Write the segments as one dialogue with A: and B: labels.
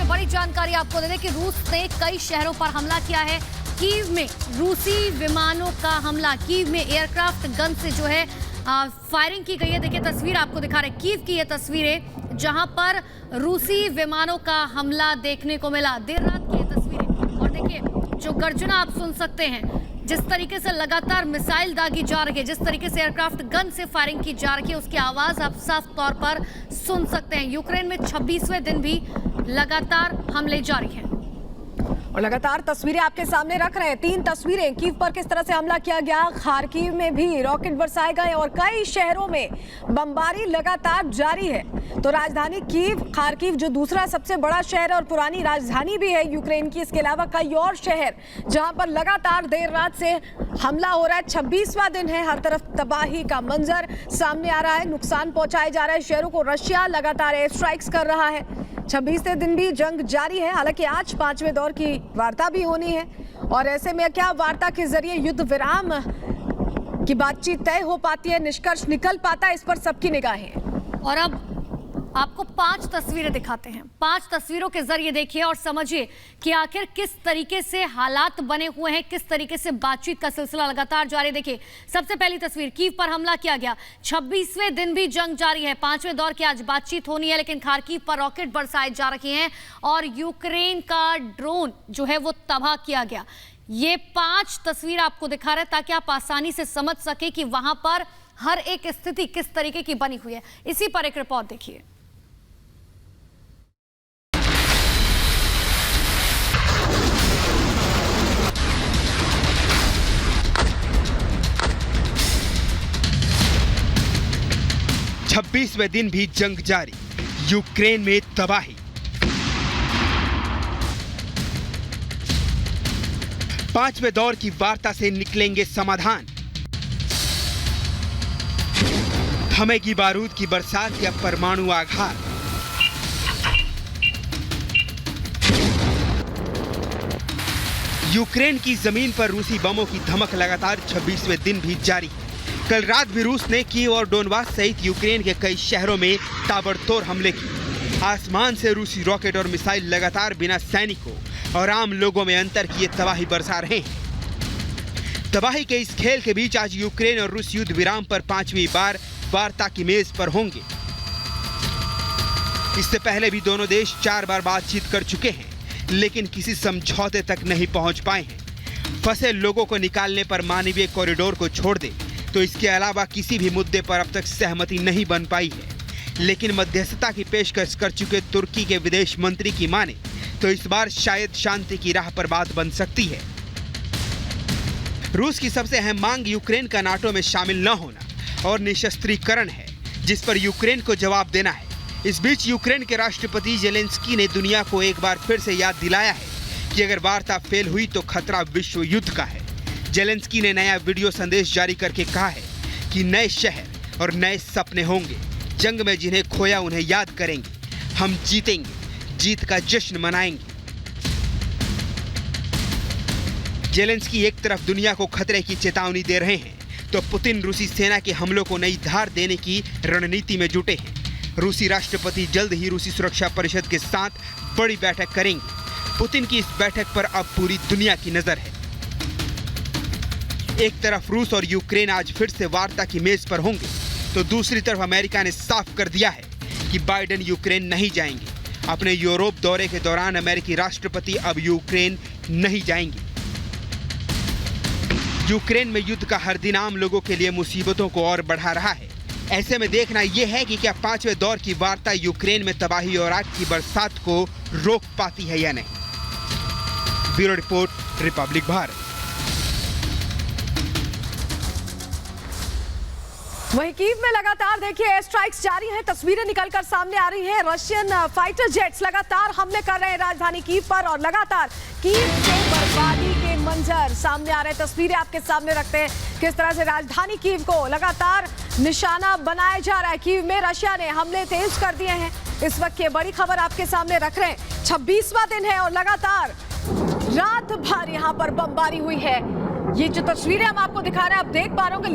A: बड़ी जानकारी आपको दे दें कि रूस ने कई शहरों पर हमला किया है। कीव में रूसी विमानों का हमला, कीव में एयरक्राफ्ट गन से जो है फायरिंग की गई है। देखिए तस्वीर आपको दिखा रहे हैं, कीव की ये तस्वीरें जहां पर रूसी विमानों का हमला देखने को मिला। देर रात की ये तस्वीरें, और देखिए जो गर्जना आप सुन सकते हैं, जिस तरीके से लगातार मिसाइल दागी जा रही है, जिस तरीके से एयरक्राफ्ट गन से फायरिंग की जा रही है, उसकी आवाज आप साफ तौर पर सुन सकते हैं। यूक्रेन में 26वें दिन भी लगातार हमले जारी हैं
B: और लगातार तस्वीरें आपके सामने रख रहे हैं। 3 तस्वीरें कीव पर किस तरह से हमला किया गया, खार्किव में भी रॉकेट बरसाए गए और कई शहरों में बमबारी लगातार जारी है। तो राजधानी कीव, खार्किव जो दूसरा सबसे बड़ा शहर और पुरानी राजधानी भी है यूक्रेन की, इसके अलावा कई और शहर जहां पर लगातार देर रात से हमला हो रहा है। 26वां दिन है, हर तरफ तबाही का मंजर सामने आ रहा है, नुकसान पहुंचाए जा रहे हैं शहरों को। रशिया लगातार एयर स्ट्राइक्स कर रहा है। 26वें दिन भी जंग जारी है। हालांकि आज 5वें दौर की वार्ता भी होनी है और ऐसे में क्या वार्ता के जरिए युद्ध विराम की बातचीत तय हो पाती है, निष्कर्ष निकल पाता है, इस पर सबकी निगाहें।
A: और अब आपको 5 तस्वीरें दिखाते हैं। 5 तस्वीरों के जरिए देखिए और समझिए कि आखिर किस तरीके से हालात बने हुए हैं, किस तरीके से बातचीत का सिलसिला लगातार जारी। देखिए सबसे पहली तस्वीर, कीव पर हमला किया गया, 26वें दिन भी जंग जारी है। 5वें दौर की आज बातचीत होनी है, लेकिन खार्किव पर रॉकेट बरसाए जा रहे हैं और यूक्रेन का ड्रोन जो है वो तबाह किया गया। ये 5 तस्वीर आपको दिखा रहे हैं ताकि आप आसानी से समझ सके कि वहां पर हर एक स्थिति किस तरीके की बनी हुई है। इसी पर एक रिपोर्ट देखिए।
C: छब्बीसवें दिन भी जंग जारी, यूक्रेन में तबाही। पांचवें दौर की वार्ता से निकलेंगे समाधान। थमेगी बारूद की बरसात या परमाणु आघात। यूक्रेन की जमीन पर रूसी बमों की धमक लगातार 26वें दिन भी जारी है। कल रात भी रूस ने कीव और डोनबास सहित यूक्रेन के कई शहरों में ताबड़तोड़ हमले किए। आसमान से रूसी रॉकेट और मिसाइल लगातार बिना सैनिकों और आम लोगों में अंतर किए तबाही बरसा रहे हैं। तबाही के इस खेल के बीच आज यूक्रेन और रूस युद्ध विराम पर 5वीं बार वार्ता की मेज पर होंगे। इससे पहले भी दोनों देश 4 बार बातचीत कर चुके हैं, लेकिन किसी समझौते तक नहीं पहुंच पाए हैं। फंसे लोगों को निकालने पर मानवीय कॉरिडोर को छोड़ दे तो इसके अलावा किसी भी मुद्दे पर अब तक सहमति नहीं बन पाई है। लेकिन मध्यस्थता की पेशकश कर चुके तुर्की के विदेश मंत्री की माने तो इस बार शायद शांति की राह पर बात बन सकती है। रूस की सबसे अहम मांग यूक्रेन का नाटो में शामिल न होना और निशस्त्रीकरण है, जिस पर यूक्रेन को जवाब देना है। इस बीच यूक्रेन के राष्ट्रपति जेलेंस्की ने दुनिया को एक बार फिर से याद दिलाया है कि अगर वार्ता फेल हुई तो खतरा विश्व युद्ध का है। जेलेंस्की ने नया वीडियो संदेश जारी करके कहा है कि नए शहर और नए सपने होंगे। जंग में जिन्हें खोया उन्हें याद करेंगे, हम जीतेंगे, जीत का जश्न मनाएंगे। जेलेंस्की एक तरफ दुनिया को खतरे की चेतावनी दे रहे हैं तो पुतिन रूसी सेना के हमलों को नई धार देने की रणनीति में जुटे हैं। रूसी राष्ट्रपति जल्द ही रूसी सुरक्षा परिषद के साथ बड़ी बैठक करेंगे। पुतिन की इस बैठक पर अब पूरी दुनिया की नजर है। एक तरफ रूस और यूक्रेन आज फिर से वार्ता की मेज पर होंगे तो दूसरी तरफ अमेरिका ने साफ कर दिया है कि बाइडेन यूक्रेन नहीं जाएंगे। अपने यूरोप दौरे के दौरान अमेरिकी राष्ट्रपति अब यूक्रेन नहीं जाएंगे। यूक्रेन में युद्ध का हर दिन आम लोगों के लिए मुसीबतों को और बढ़ा रहा है। ऐसे में देखना यह है कि क्या 5वें दौर की वार्ता यूक्रेन में तबाही और आग की बरसात को रोक पाती है या नहीं। Bureau report, Republic Bharat.
B: वहीं कीव में लगातार देखिए एयर स्ट्राइक्स जारी हैं, तस्वीरें निकलकर सामने आ रही हैं। रशियन फाइटर जेट्स लगातार हमले कर रहे हैं राजधानी कीव पर और लगातार कीव से बर्बादी के मंजर सामने आ रहे हैं। तस्वीरें आपके सामने रखते हैं किस तरह से राजधानी कीव को लगातार निशाना बनाया जा रहा है। कीव में रशिया ने हमले तेज कर दिए हैं। इस वक्त ये बड़ी खबर आपके सामने रख रहे हैं। 26वां दिन है और लगातार रात भर यहाँ पर बमबारी हुई है। ये जो तस्वीरें हम आपको दिखा रहे हैं, आप देख पा रहे हो कि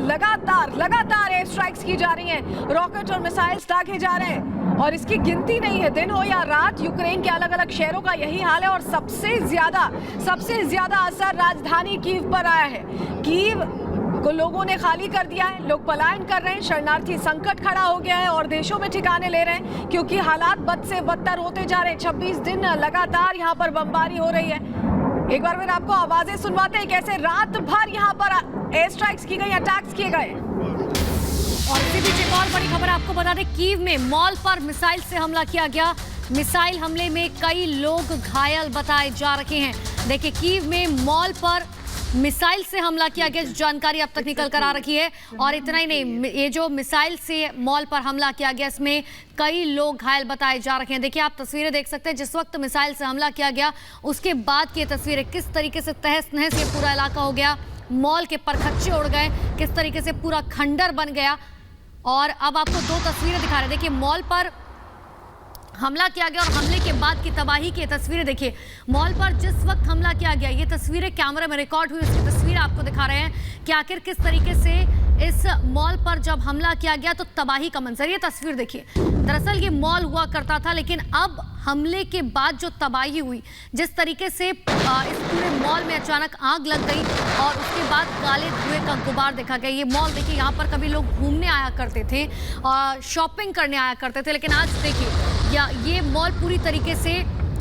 B: लगातार एयर स्ट्राइक्स की जा रही हैं, रॉकेट और मिसाइल्स दागे जा रहे हैं और इसकी गिनती नहीं है, दिन हो या रात यूक्रेन के अलग अलग शहरों का यही हाल है। और सबसे ज्यादा असर राजधानी कीव पर आया है। कीव को लोगों ने खाली कर दिया है, लोग पलायन कर रहे हैं, शरणार्थी संकट खड़ा हो गया है और देशों में ठिकाने ले रहे हैं क्योंकि हालात बद से बदतर होते जा रहे हैं। 26 दिन लगातार यहाँ पर बमबारी हो रही है। एक बार फिर आपको आवाजें सुनवाते हैं कैसे रात भर यहाँ पर एयर स्ट्राइक्स की गई, अटैक्स किए गए।
A: और इसी बीच एक और बड़ी खबर आपको बता दें, कीव में मॉल पर मिसाइल से हमला किया गया। मिसाइल हमले में कई लोग घायल बताए जा रहे हैं। देखिए, कीव में मॉल पर मिसाइल से हमला किया गया, जानकारी अब तक निकल कर आ रही है। और इतना ही नहीं, ये जो मिसाइल से मॉल पर हमला किया गया इसमें कई लोग घायल बताए जा रहे हैं। देखिए, आप तस्वीरें देख सकते हैं, जिस वक्त मिसाइल से हमला किया गया उसके बाद की तस्वीरें, किस तरीके से तहस नहस ये पूरा इलाका हो गया, मॉल के परखच्चे उड़ गए, किस तरीके से पूरा खंडर बन गया। और अब आपको दो तस्वीरें दिखा रहे हैं। देखिए, मॉल पर हमला किया गया और हमले के बाद की तबाही की तस्वीरें देखिए। मॉल पर जिस वक्त हमला किया गया, ये तस्वीरें कैमरे में रिकॉर्ड हुई, उसकी तस्वीर आपको दिखा रहे हैं कि आखिर किस तरीके से इस मॉल पर जब हमला किया गया तो तबाही का मंजर। ये तस्वीर देखिए, दरअसल ये मॉल हुआ करता था, लेकिन अब हमले के बाद जो तबाही हुई, जिस तरीके से इस पूरे मॉल में अचानक आग लग गई और उसके बाद काले धुएं का गुबार देखा गया। ये मॉल देखिए, यहाँ पर कभी लोग घूमने आया करते थे और शॉपिंग करने आया करते थे, लेकिन आज देखिए ये मॉल पूरी तरीके से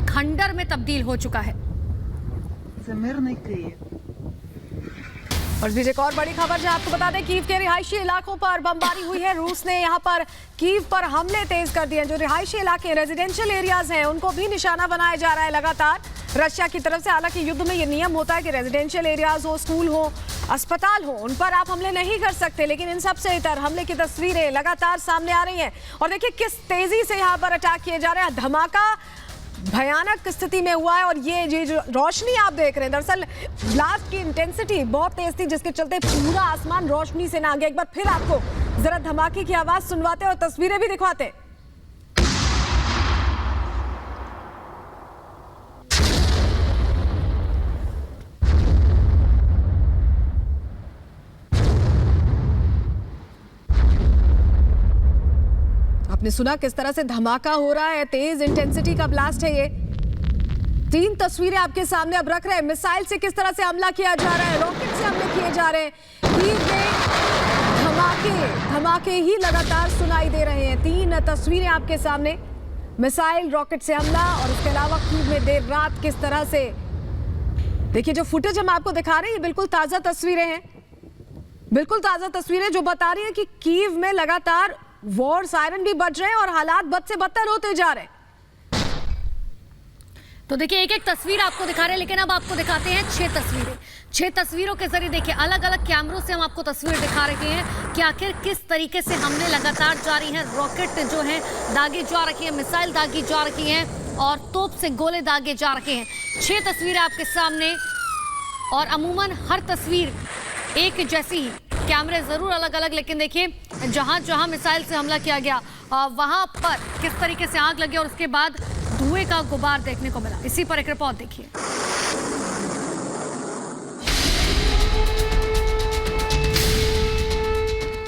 A: खंडर में तब्दील हो चुका है।
B: और बीच एक और बड़ी खबर जो आपको बता दें, कीव के रिहायशी इलाकों पर बमबारी हुई है। रूस ने यहाँ पर कीव पर हमले तेज कर दिए हैं। जो रिहायशी इलाके, रेजिडेंशियल एरियाज हैं, उनको भी निशाना बनाया जा रहा है लगातार रशिया की तरफ से। हालांकि युद्ध में ये नियम होता है कि रेजिडेंशियल एरियाज हो, स्कूल हो, अस्पताल हो, उन पर आप हमले नहीं कर सकते, लेकिन इन सबसे इतर हमले की तस्वीरें लगातार सामने आ रही हैं। और देखिए किस तेजी से यहाँ पर अटैक किए जा रहे हैं। धमाका भयानक स्थिति में हुआ है और ये जो रोशनी आप देख रहे हैं, दरअसल ब्लास्ट की इंटेंसिटी बहुत तेज थी, जिसके चलते पूरा आसमान रोशनी से ना गया। एक बार फिर आपको जरा धमाके की आवाज सुनवाते और तस्वीरें भी दिखवाते। आपने सुना किस तरह से धमाका हो रहा है, तेज इंटेंसिटी का ब्लास्ट है ये। 3 तस्वीरें आपके सामने अब रख रहे हैं। मिसाइल से किस तरह से हमला किया जा रहा है, रॉकेट से हमले किए जा रहे हैं। कीव में धमाके ही लगातार सुनाई दे रहे हैं। 3 तस्वीरें आपके सामने, मिसाइल, रॉकेट से हमला और उसके अलावा कीव में देर रात किस तरह से। देखिए, जो फुटेज हम आपको दिखा रहे हैं ये बिल्कुल ताजा तस्वीरें हैं, बिल्कुल ताजा तस्वीरें जो बता रही है कि कीव में लगातार वॉर सायरन भी बज रहे हैं और हालात बद से बदतर होते जा रहे हैं।
A: तो देखिए, एक एक तस्वीर आपको दिखा रहे हैं, लेकिन अब आपको दिखाते हैं 6 तस्वीरें। 6 तस्वीरों के जरिए देखिए, अलग अलग कैमरों से हम आपको तस्वीर दिखा रहे हैं कि आखिर किस तरीके से हमले लगातार जारी हैं। रॉकेट जो है दागे जा रही है, मिसाइल दागी जा रही हैं और तोप से गोले दागे जा रहे हैं। 6 तस्वीरें आपके सामने और अमूमन हर तस्वीर एक जैसी ही, कैमरे जरूर अलग अलग, लेकिन देखिए जहां जहां मिसाइल से हमला किया गया वहां पर किस तरीके से आग लगी और उसके बाद धुएं का गुबार देखने को मिला। इसी पर एक रिपोर्ट देखिए।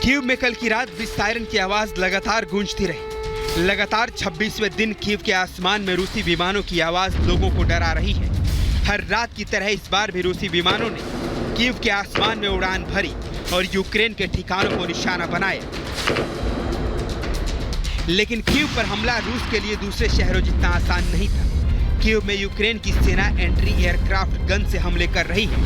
C: कीव में कल की रात भी सायरन की आवाज लगातार गूंजती रही। लगातार 26वें दिन कीव के आसमान में रूसी विमानों की आवाज लोगों को डरा रही है। हर रात की तरह इस बार भी रूसी विमानों ने कीव के आसमान में उड़ान भरी और यूक्रेन के ठिकानों को निशाना बनाया। लेकिन कीव पर हमला रूस के लिए दूसरे शहरों जितना आसान नहीं था। कीव में यूक्रेन की सेना एंट्री एयरक्राफ्ट गन से हमले कर रही है।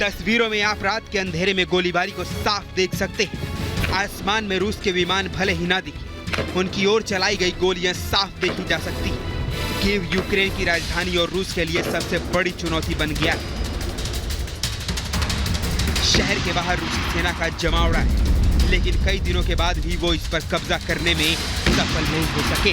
C: तस्वीरों में आप रात के अंधेरे में गोलीबारी को साफ देख सकते हैं। आसमान में रूस के विमान भले ही ना दिखे, उनकी ओर चलाई गई गोलियां साफ देखी जा सकती हैं। कीव यूक्रेन की राजधानी और रूस के लिए सबसे बड़ी चुनौती बन गया है। शहर के बाहर रूसी सेना का जमावड़ा है, लेकिन कई दिनों के बाद भी वो इस पर कब्जा करने में सफल नहीं हो सके।